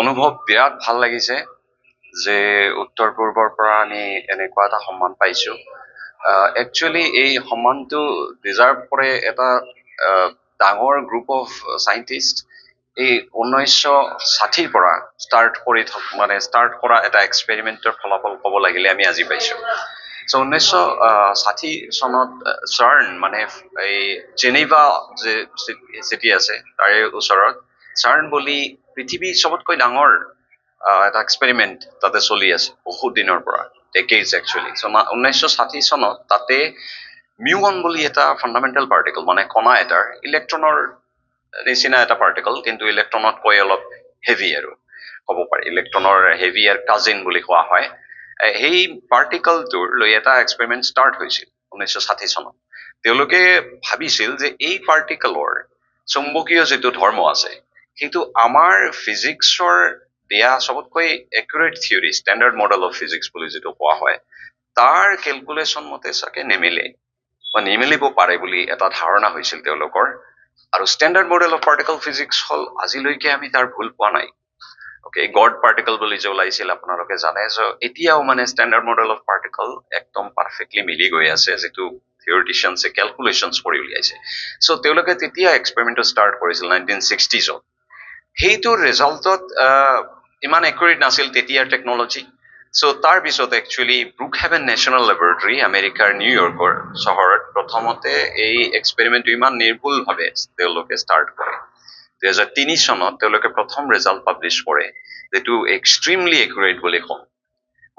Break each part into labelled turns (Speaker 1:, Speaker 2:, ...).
Speaker 1: অনুভৱ বিৰাট ভাল লাগিছে যে উত্তৰ পূৰ্বৰ পৰা আমি এনেকুৱা এটা সন্মান পাইছো। একচুৱেলি এই সন্মানটো ডিজাৰ্ভ কৰে এটা আহ, ডাঙৰ গ্ৰুপ অফ চাইণ্টিষ্ট। এই 1960 পৰা ষ্টাৰ্ট কৰা এটা এক্সপেৰিমেণ্টৰ ফলাফল ক'ব লাগিলে আমি আজি পাইছো। চ' 1960 চনত চাৰ্ণ মানে এই জেনেভা যে চিটি আছে তাৰে ওচৰত চাৰ্ণ বুলি পৃথিৱীৰ চবতকৈ ডাঙৰ এটা এক্সপেৰিমেণ্ট তাতে চলি আছে বহুত দিনৰ পৰা, ডেকেডছ একচুৱেলি। চ' 1960 চনত তাতে মিউন বুলি এটা ফাণ্ডামেণ্টেল পাৰ্টিকল মানে কণা এটাৰ ইলেক্ট্ৰনৰ নিচিনা এটা পাৰ্টিকল, কিন্তু ইলেক্ট্ৰনতকৈ অলপ হেভি আৰু ক'ব পাৰি, ইলেক্ট্ৰনৰ হেভি আৰু কাজিন বুলি কোৱা হয়। সেই পাৰ্টিকলটোৰ লৈ এটা এক্সপেৰিমেণ্ট ষ্টাৰ্ট হৈছিল 1960 চনত। তেওঁলোকে ভাবিছিল যে এই পাৰ্টিকলৰ চুম্বকীয় যিটো ধৰ্ম আছে সেইটো আমাৰ ফিজিক্সৰ দিয়া চবতকৈ accurate theory, standard model of physics বুলি যিটো কোৱা হয়, তাৰ কেলকুলেশ্যন মতে চাগে নিমিলে বা নিমিলিব পাৰে বুলি এটা ধাৰণা হৈছিল তেওঁলোকৰ। আৰু standard model of particle physics হ'ল আজিলৈকে আমি তাৰ ভুল পোৱা নাই। অ'কে, গড পাৰ্টিকল বুলি যে ওলাইছিল আপোনালোকে জানে, চ' এতিয়াও মানে ষ্টেণ্ডাৰ্ড মডেল অফ পাৰ্টিকল একদম পাৰফেক্টলি মিলি গৈ আছে, যিটো থিয়ৰিটিচিয়ানছে কেলকুলেশ্যনছ কৰি উলিয়াইছে। চ' তেওঁলোকে তেতিয়া এক্সপেৰিমেণ্টটো ষ্টাৰ্ট কৰিছিল 1960ত। সেইটো ৰিজাল্টত ইমান একুৰেট নাছিল তেতিয়াৰ টেকনলজি। চ' তাৰ পিছত একচুৱেলি ব্ৰুকহেভেন নেশ্যনেল লেবৰেটৰী আমেৰিকাৰ নিউয়ৰ্কৰ চহৰত প্ৰথমতে এই এক্সপেৰিমেণ্টটো ইমান নিৰ্ভুলভাৱে তেওঁলোকে ষ্টাৰ্ট কৰে। 2003 চনত তেওঁলোকে প্ৰথম ৰিজাল্ট পাব্লিছ কৰে, যিটো এক্সট্ৰিমলি একুৰেট বুলি কওঁ।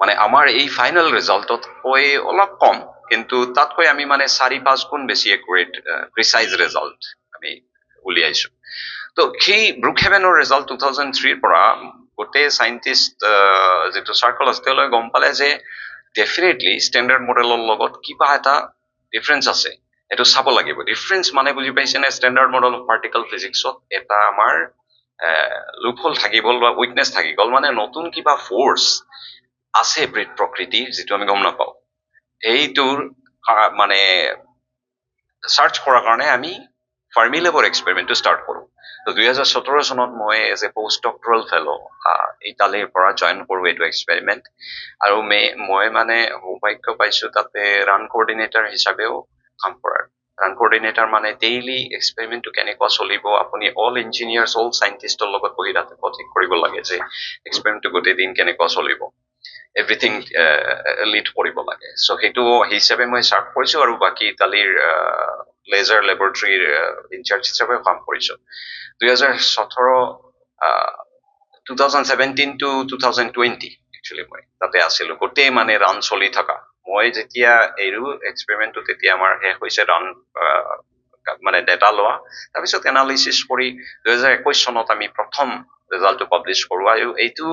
Speaker 1: মানে আমাৰ এই ফাইনেল ৰিজাল্টতকৈ অলপ কম, কিন্তু তাতকৈ আমি মানে 4-5 গুণ বেছি একুৰেট প্ৰিচাইজ ৰিজাল্ট আমি উলিয়াইছো। তো সেই ব্ৰুকহেভেনৰ ৰিজাল্ট 2003 পৰা গোটেই চাইণ্টিষ্ট যিটো চাৰ্কল আছে তেওঁলোকে গম পালে যে ডেফিনেটলি ষ্টেণ্ডাৰ্ড মডেলৰ লগত কিবা এটা ডিফাৰেঞ্চ আছে, এইটো চাব লাগিব। ডিফাৰেঞ্চ মানে বুজি পাইছে নে? ষ্টেণ্ডাৰ্ড মডেল অফ পাৰ্টিকল ফিজিক্সত এটা আমাৰ লুপহল থাকি গ'ল বা উইকনেছ থাকি গ'ল, মানে নতুন কিবা ফ'ৰ্চ আছে প্ৰকৃতিৰ যিটো আমি গম নাপাওঁ। এইটোৰ মানে চাৰ্চ কৰাৰ কাৰণে আমি ফাৰ্মি লেবৰ এক্সপেৰিমেণ্টটো ষ্টাৰ্ট কৰোঁ। 2017 চনত মই as a post doctoral fellow' ইটালীৰ পৰা জইন কৰোঁ এইটো এক্সপেৰিমেণ্ট। আৰু মই মানে সৌভাগ্য পাইছো তাতে ৰান কৰ্ডিনেটৰ হিচাপেও কাম কৰাৰ। ৰান কৰ্ডিনেটৰ মানে ডেইলি এক্সপেৰিমেণ্টটো কেনেকুৱা চলিব, আপুনি অল ইঞ্জিনিয়াৰ্ছ অল চাইণ্টিষ্টৰ লগত বহি ৰাতিপুৱা ঠিক কৰিব লাগে যে এক্সপেৰিমেণ্টটো গোটেই দিন কেনেকুৱা চলিব, এভৰিথিং লিড কৰিব লাগে। চ' সেইটো হিচাপে মই চাৰ্ভ কৰিছো আৰু বাকী ইটালীৰ লেজাৰ লেবৰেটৰীৰ ইনচাৰ্জ হিচাপে কাম কৰিছো। 2017 to 2020 একচুৱেলি মই তাতে আছিলো, গোটেই মানে ৰান চলি থকা। মই যেতিয়া এৰো এক্সপেৰিমেণ্টটো তেতিয়া আমাৰ শেষ হৈছে ৰান মানে ডেটা লোৱা, তাৰপিছত এনালিচিছ কৰি 2021 চনত আমি প্ৰথম ৰিজাল্টটো পাব্লিছ কৰোঁ। আৰু এইটো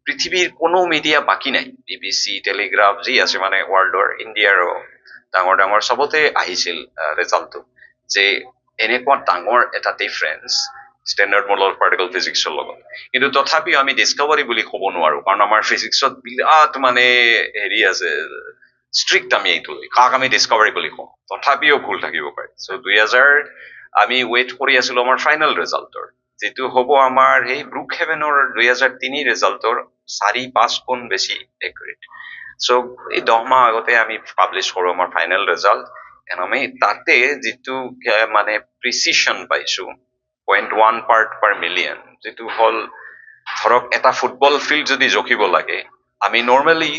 Speaker 1: পৃথিৱীৰ কোনো মিডিয়া বাকী নাই, BBC, টেলিগ্ৰাফ যি আছে মানে ৱৰ্ল্ডৰ, ইণ্ডিয়াৰো ডাঙৰ ডাঙৰ চবতে আহিছিল ৰিজাল্টটো, যে এনেকুৱা ডাঙৰ এটা difference standard model of particle ফিজিক্সৰ লগত। কিন্তু তথাপিও আমি ডিছকভাৰী বুলি ক'ব নোৱাৰো, কাৰণ আমাৰ ফিজিক্সত বিৰাট মানে হেৰি আছে, ষ্ট্ৰিক্ট আমি এইটো, কাক আমি ডিছকভাৰী বুলি কওঁ, তথাপিও ভুল থাকিব পাৰে। চ' 2000 আমি ৱেইট কৰি আছিলো আমাৰ ফাইনেল ৰিজাল্টৰ, যিটো হ'ব আমাৰ সেই ব্ৰুকহেভেনৰ 2003 ৰিজাল্টৰ 4-5 গুণ বেছি একুৰেট। চ' এই 10 মাহ আগতে আমি পাব্লিছ কৰো আমাৰ ফাইনেল ৰিজাল্ট। আমি তাতে যিটো মানে প্ৰিচিশ্যন পাইছো 0.1 পাৰ্ট পাৰ মিলিয়ন, যিটো হ'ল ধৰক এটা ফুটবল ফিল্ড যদি জোখিব লাগে, আমি নৰ্মেলি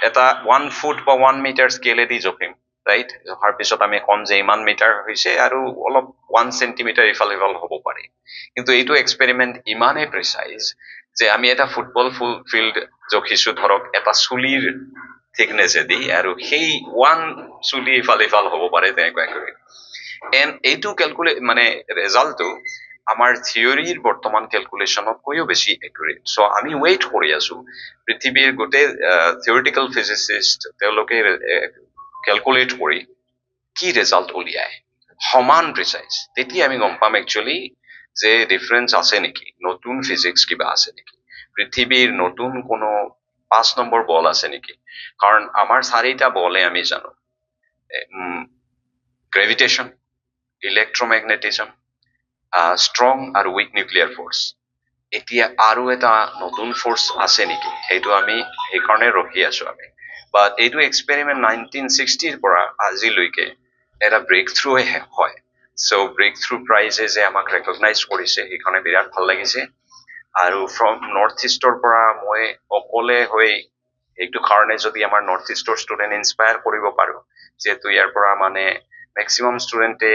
Speaker 1: এটা 1 ফুট বা 1 মিটাৰ স্কেলেদি জোখিম, ৰাইট? জোখাৰ পিছত আমি ক'ম যে ইমান মিটাৰ হৈছে আৰু অলপ 1 চেণ্টিমিটাৰ ইফাল সিফাল হ'ব পাৰে। কিন্তু এইটো এক্সপেৰিমেণ্ট ইমানেই প্ৰিচাইজ যে আমি এটা ফুটবল ফিল্ড জোখিছো ধৰক এটা চুলিৰ থিকনেছেদি, আৰু সেই 1 চুলি ইফাল সিফাল হ'ব পাৰে তেনেকুৱা একুৰেট। এণ্ড এইটো মানে ৰিজাল্টটো আমাৰ থিয়ৰীৰ বৰ্তমান কেলকুলেশ্যনতকৈও বেছি একুৰেট। চ' আমি ৱেইট কৰি আছো পৃথিৱীৰ গোটেই থিয়ৰিটিকেল ফিজিচিষ্ট তেওঁলোকে কেলকুলেট কৰি কি ৰিজাল্ট উলিয়ায় সমান প্ৰিচাইজ, তেতিয়া আমি গম পাম একচুৱেলি যে ডিফাৰেঞ্চ আছে নেকি, নতুন ফিজিক্স কিবা আছে নেকি, পৃথিৱীৰ নতুন কোনো 5 নম্বৰ বল আছে নেকি। কাৰণ আমাৰ 4টা বলে আমি জানো, গ্ৰেভিটেশ্যন, ইলেক্ট্ৰমেগনেটিজম, ষ্ট্ৰং আৰু উইক নিউক্লিয়াৰ ফ'ৰ্চ। এতিয়া আৰু এটা নতুন ফৰ্চ আছে নেকি সেইটো আমি সেইকাৰণে ৰখি আছো আমি বাট এইটো এক্সপেৰিমেণ্ট 1960ৰ পৰা আজিলৈকে এটা ব্ৰেক থ্ৰুৱে হয় চ' ব্ৰেক থ্ৰু প্ৰাইজে যে আমাক ৰেকগনাইজ কৰিছে সেইকাৰণে বিৰাট ভাল লাগিছে আৰু ফ্ৰম নৰ্থ ইষ্টৰ পৰা মই অকলে হৈ সেইটো কাৰণে যদি আমাৰ নৰ্থ ইষ্টৰ ষ্টুডেণ্ট ইনস্পায়াৰ কৰিব পাৰো যিহেতু ইয়াৰ পৰা মানে মেক্সিমাম ষ্টুডেণ্টে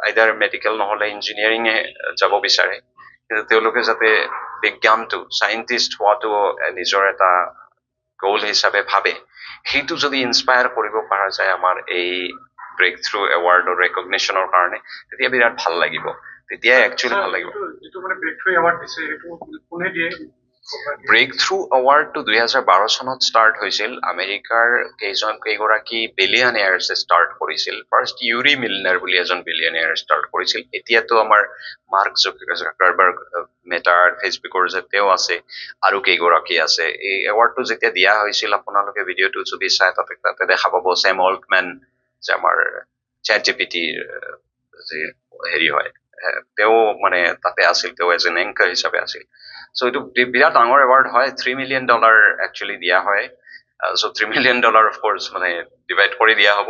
Speaker 1: আইদাৰ মেডিকেল নহলে ইঞ্জিনিয়াৰিঙে যাব বিচাৰে কিন্তু তেওঁলোকে যাতে বিজ্ঞানটো চাইণ্টিষ্ট হোৱাটো নিজৰ এটা গ'ল হিচাপে ভাবে সেইটো যদি ইনস্পায়াৰ কৰিব পৰা যায় আমাৰ এই ব্ৰেক থ্ৰু এৱাৰ্ডৰ ৰেকগনিশ্যনৰ কাৰণে তেতিয়া বিৰাট ভাল লাগিব তেতিয়াই একচুৱেলি ভাল লাগিব ব্ৰেক থ্ৰু এৱাৰ্ডটো 2012 চনত ষ্টাৰ্ট হৈছিল আমেৰিকাৰ কেইগৰাকী বিলিয়নিয়াৰ্ছে ষ্টাৰ্ট কৰিছিল ফাৰ্ষ্ট ইউৰি মিলনাৰ বুলি এজন বিলিয়নিয়াৰ ষ্টাৰ্ট কৰিছিল এতিয়াতো আমাৰ মাৰ্ক জাকাৰবাৰ্গ মেটাৰ ফেচবুকৰ যে তেওঁ আছে আৰু কেইগৰাকী আছে এই এৱাৰ্ডটো যেতিয়া দিয়া হৈছিল আপোনালোকে ভিডিঅ'টো যদি চাই তাতে দেখা পাব চেম অল্টমেন যে আমাৰ চেট জিপিটিৰ যে হেৰি হয় তেওঁ মানে তাতে আছিল তেওঁ এজ এন এংকাৰ হিচাপে আছিল চ' এইটো বিৰাট ডাঙৰ এৱাৰ্ড হয় $3 million একচুৱেলি দিয়া হয় চ' $3 million অফ কোৰ্চ মানে ডিভাইড কৰি দিয়া হ'ব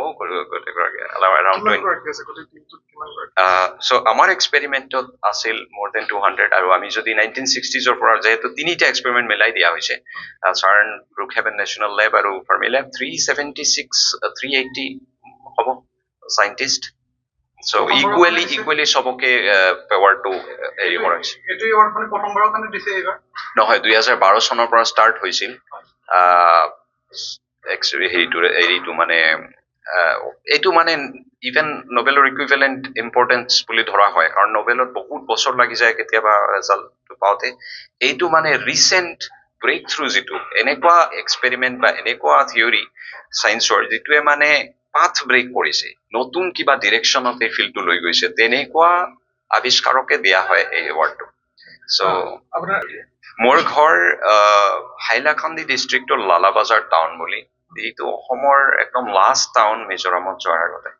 Speaker 1: চ' আমাৰ এক্সপেৰিমেণ্টত আছিল মোৰ দেন 200 আৰু আমি যদি 1960ৰ পৰা যিহেতু তিনিটা এক্সপেৰিমেণ্ট মিলাই দিয়া হৈছে চাৰ্ণ ব্ৰুকহেভেন নেশ্যনেল লেব আৰু ফাৰ্মি লেব 376 380 হ'ব চাইণ্টিষ্ট চ' ইকুৱেলি চবকে এৱাৰ্ডটো হেৰি কৰা হৈছে নহয় 2012 চনৰ পৰা ষ্টাৰ্ট হৈছিল হেৰিটো মানে এইটো মানে ইভেন নোবেলৰ ইকুইভেলেণ্ট ইম্পৰ্টেঞ্চ বুলি ধৰা হয় কাৰণ নোবেলত বহুত বছৰ লাগি যায় কেতিয়াবা ৰেজাল্টটো পাওঁতে এইটো মানে ৰিচেণ্ট ব্ৰেক থ্ৰু যিটো এনেকুৱা এক্সপেৰিমেণ্ট বা এনেকুৱা থিয়ৰী চায়েন্সৰ যিটোৱে মানে পাথ ব্ৰেক কৰিছে নতুন কিবা ডিৰেকশ্যনত এই ফিল্ডটো লৈ গৈছে তেনেকুৱা আৱিষ্কাৰকে দিয়া হয় এই এৱাৰ্ডটো চ' মোৰ ঘৰ হাইলাকান্দি ডিষ্ট্ৰিক্টৰ লালাবাজাৰ টাউন বুলি এইটো অসমৰ একদম লাষ্ট টাউন মিজোৰামত যোৱাৰ আগতে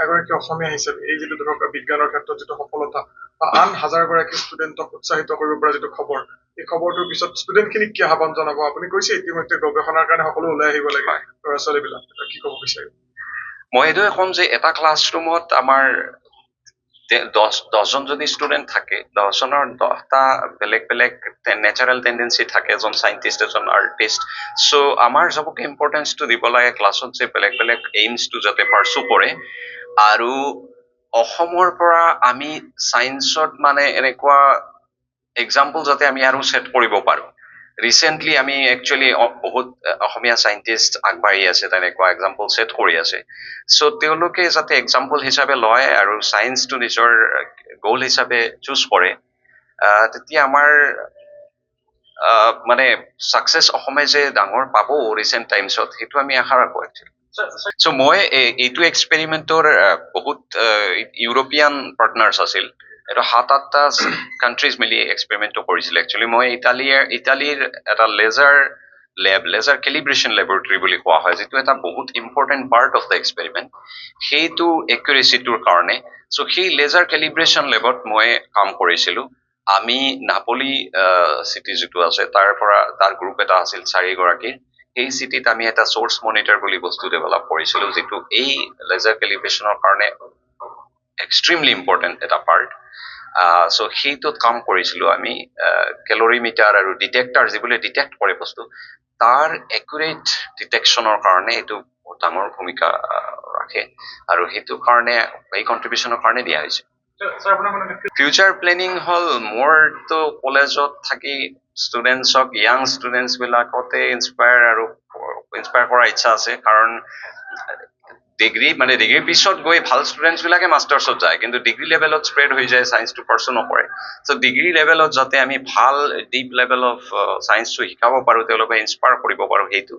Speaker 2: এগৰাকী অসমীয়া হিচাপে এই যিটো ধৰক বিজ্ঞানৰ ক্ষেত্ৰত যিটো সফলতা বা আন হাজাৰগৰাকী ষ্টুডেণ্টক উৎসাহিত কৰিব পৰা যিটো খবৰ এই খবৰটোৰ পিছত ষ্টুডেণ্টখিনিক কি আহ্বান জনাব আপুনি কৈছে ইতিমধ্যে গৱেষণাৰ কাৰণে সকলো ওলাই আহিব লাগে ল'ৰা ছোৱালীবিলাক কি ক'ব বিচাৰিব
Speaker 1: মই এইটোৱে ক'ম যে এটা ক্লাছৰুমত আমাৰ 10জন যদি ষ্টুডেণ্ট থাকে 10জনৰ 10টা বেলেগ বেলেগ নেচাৰেল টেণ্ডেঞ্চি থাকে এজন চাইণ্টিষ্ট এজন আৰ্টিষ্ট চ' আমাৰ চবকে ইম্পৰ্টেঞ্চটো দিব লাগে ক্লাছত যে বেলেগ বেলেগ এইমছটো যাতে পাৰ্চু কৰে আৰু অসমৰ পৰা আমি চায়েন্সত মানে এনেকুৱা এক্সাম্পল যাতে আমি আৰু ছেট কৰিব পাৰো ৰিচেণ্টলি আমি একচুৱেলি বহুত অসমীয়া চাইণ্টিষ্ট আগবাঢ়ি আছে তেনেকুৱা এক্সাম্পল ছেট কৰি আছে চ' তেওঁলোকে যাতে এক্সাম্পল হিচাপে লয় আৰু চায়েন্সটো নিজৰ গ'ল হিচাপে চুজ কৰে তেতিয়া আমাৰ মানে ছাকচেছ অসমে যে ডাঙৰ পাব ৰিচেণ্ট টাইমছত সেইটো আমি আশা ৰাখোঁ একচুৱেলি চ' মই এইটো এক্সপেৰিমেণ্টৰ বহুত ইউৰোপীয়ান পাৰ্টনাৰ্ছ আছিল এইটো 7-8টা কাণ্ট্ৰিজ মিলি এক্সপেৰিমেণ্টটো কৰিছিল একচুৱেলি মই ইটালীৰ এটা লেজাৰ কেলিব্ৰেশ্যন লেবৰেটৰী বুলি কোৱা হয় যিটো এটা বহুত important part of the experiment সেইটো একুৰেচিটোৰ কাৰণে চ' সেই লেজাৰ কেলিব্ৰেশ্যন লেবত মই কাম কৰিছিলোঁ আমি নাপলি চিটি যিটো আছে তাৰ গ্ৰুপ এটা আছিল 4গৰাকীৰ এই চিটিত আমি এটা চ'ৰ্চ মনিটৰ বুলি বস্তু ডেভেলপ কৰিছিলো যিটো এই লেজাৰ কেলিব্ৰেশ্যনৰ কাৰণে এক্সট্ৰিমলি ইম্পৰ্টেণ্ট এটা পাৰ্ট চ' সেইটোত কাম কৰিছিলো আমি কেলৰিমিটাৰ আৰু ডিটেক্টাৰ যিবোৰে ডিটেক্ট কৰে বস্তু তাৰ একুৰেট ডিটেকশ্যনৰ কাৰণে এইটো বহুত ডাঙৰ ভূমিকা ৰাখে আৰু সেইটো কাৰণে এই কণ্ট্ৰিবিউশ্যনৰ কাৰণে দিয়া হৈছে ফিউচাৰ প্লেনিং হ'ল মোৰতো কলেজত থাকি ষ্টুডেণ্টছক য়াং ষ্টুডেণ্টছ বিলাকতে ইনস্পায়াৰ কৰাৰ ইচ্ছা আছে কাৰণ ডিগ্ৰীৰ পিছত গৈ ভাল ষ্টুডেণ্টছ বিলাকে মাষ্টাৰ্ছত যায় কিন্তু ডিগ্ৰী লেভেলত স্প্ৰেড হৈ যায় চায়েন্সটো পাৰ্চু নকৰে চ' ডিগ্ৰী লেভেলত যাতে আমি ভাল ডিপ লেভেল অফ চায়েন্সটো শিকাব পাৰো তেওঁলোকে ইনস্পায়াৰ কৰিব পাৰো সেইটো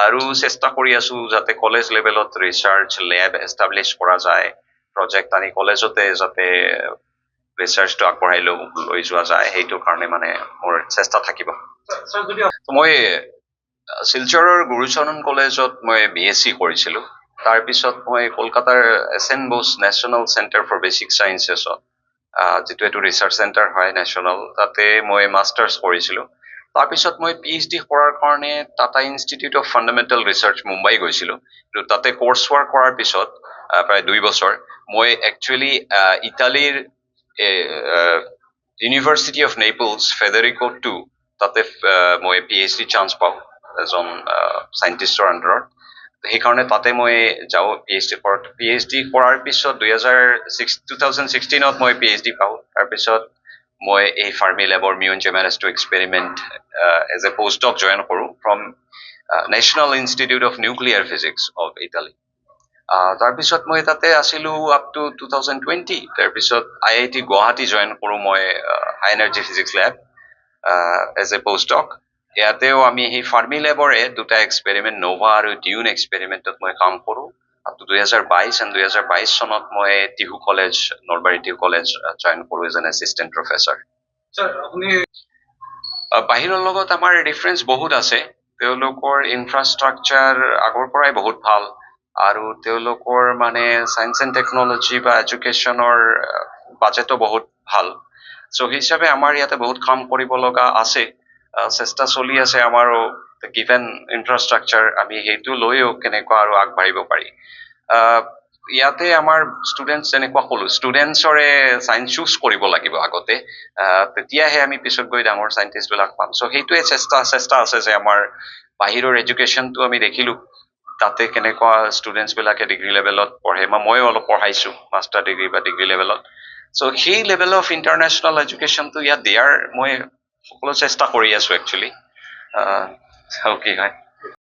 Speaker 1: আৰু চেষ্টা কৰি আছো যাতে কলেজ লেভেলত ৰিচাৰ্চ লেব এষ্টাব্লিছ কৰা যায় প্ৰজেক্ট আনি কলেজতে যাতে ৰিচাৰ্চটো আগবঢ়াই লৈ যোৱা যায় সেইটো কাৰণে মানে মোৰ চেষ্টা থাকিব মই শিলচৰৰ গুৰুচৰণ কলেজত মই BSc কৰিছিলোঁ তাৰপিছত মই কলকাতাৰ SN Bose national centre for basic চায়েন্সেছত যিটো এইটো ৰিচাৰ্চ চেণ্টাৰ হয় নেশ্যনেল, তাতে মই মাষ্টাৰ্ছ কৰিছিলোঁ। তাৰপিছত মই PhD কৰাৰ কাৰণে Tata institute of fundamental research Mumbai গৈছিলোঁ। কিন্তু তাতে কোৰ্চ ৱৰ্ক কৰাৰ পিছত প্ৰায় 2 বছৰ মই একচুৱেলি ইটালীৰ ইউনিভাৰ্চিটি অফ নেপলছ ফেডাৰিকো 2 তাতে মই PhD চান্স পাওঁ এজন চাইণ্টিষ্টৰ আণ্ডাৰত। সেইকাৰণে তাতে মই যাওঁ PhD কৰাৰ পিছত 2016ত মই PhD পাওঁ। তাৰপিছত মই এই ফাৰ্মি লেবৰ মিউন জেমেৰেষ্টটো experiment as a post doc join কৰোঁ from national institute of nuclear physics of Italy. তাৰপিছত মই তাতে আছিলোঁ আপ টু 2020। তাৰপিছত IIT গুৱাহাটী জইন কৰোঁ মই high energy physics lab as a post doc. ইয়াতেও আমি সেই ফাৰ্মি লেবৰে দুটা এক্সপেৰিমেণ্ট নভা আৰু ডিউন এক্সপেৰিমেণ্টত মই কাম কৰোঁ। আপ টু 2022 চনত মই Tihu college, Nalbari Tihu college join কৰোঁ এজ এন এছিষ্টেণ্ট প্ৰফেচাৰ। বাহিৰৰ লগত আমাৰ ডিফাৰেঞ্চ বহুত আছে। তেওঁলোকৰ ইনফ্ৰাষ্ট্ৰাকচাৰ আগৰ পৰাই বহুত ভাল আৰু তেওঁলোকৰ মানে চায়েন্স এণ্ড টেকনলজি বা এডুকেশ্যনৰ বাজেটো বহুত ভাল। চ' সেই হিচাপে আমাৰ ইয়াতে বহুত কাম কৰিব লগা আছে। চেষ্টা চলি আছে আমাৰো গিভেন ইনফ্ৰাষ্ট্ৰাকচাৰ আমি সেইটো লৈও কেনেকুৱা আৰু আগবাঢ়িব পাৰি। ইয়াতে আমাৰ ষ্টুডেণ্টছ যেনেকুৱা ক'লো, ষ্টুডেণ্টছৰে চায়েন্স চুজ কৰিব লাগিব আগতে, তেতিয়াহে আমি পিছত গৈ ডাঙৰ চাইণ্টিষ্টবিলাক পাম। চ' সেইটোৱে চেষ্টা আছে যে আমাৰ বাহিৰৰ এডুকেশ্যনটো আমি দেখিলোঁ তাতে কেনেকুৱা ষ্টুডেণ্টছবিলাকে ডিগ্ৰী লেভেলত পঢ়ে, বা ময়ো অলপ পঢ়াইছোঁ মাষ্টাৰ ডিগ্ৰী বা ডিগ্ৰী লেভেলত। চ' সেই লেভেল অফ ইণ্টাৰনেশ্যনেল এডুকেশ্যনটো ইয়াত দিয়াৰ মই সকলো চেষ্টা কৰি আছোঁ একচুৱেলি। কি হয়